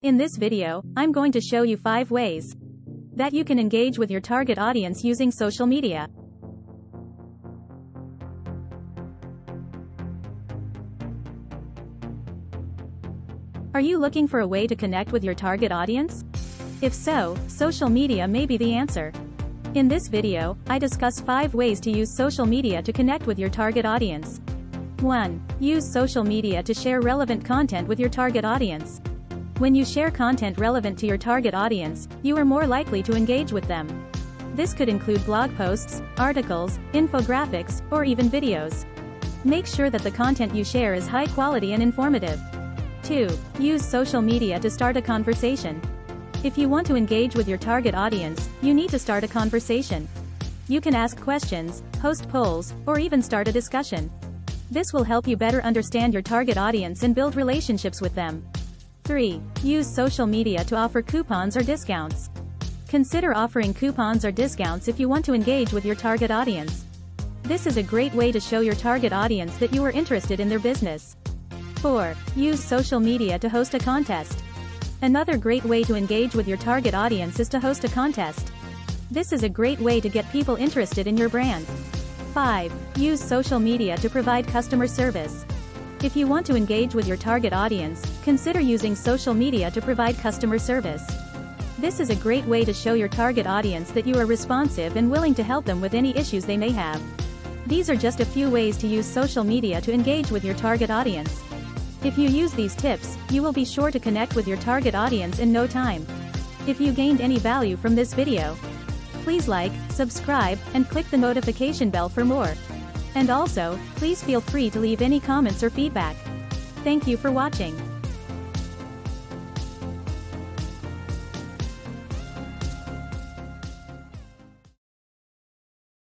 In this video, I'm going to show you 5 ways that you can engage with your target audience using social media. Are you looking for a way to connect with your target audience? If so, social media may be the answer. In this video, I discuss 5 ways to use social media to connect with your target audience. 1. Use social media to share relevant content with your target audience. When you share content relevant to your target audience, you are more likely to engage with them. This could include blog posts, articles, infographics, or even videos. Make sure that the content you share is high quality and informative. 2. Use social media to start a conversation. If you want to engage with your target audience, you need to start a conversation. You can ask questions, host polls, or even start a discussion. This will help you better understand your target audience and build relationships with them. 3. Use social media to offer coupons or discounts. Consider offering coupons or discounts if you want to engage with your target audience. This is a great way to show your target audience that you are interested in their business. 4. Use social media to host a contest. Another great way to engage with your target audience is to host a contest. This is a great way to get people interested in your brand. 5. Use social media to provide customer service. If you want to engage with your target audience, consider using social media to provide customer service. This is a great way to show your target audience that you are responsive and willing to help them with any issues they may have. These are just a few ways to use social media to engage with your target audience. If you use these tips, you will be sure to connect with your target audience in no time. If you gained any value from this video, please like, subscribe, and click the notification bell for more. And also, please feel free to leave any comments or feedback. Thank you for watching.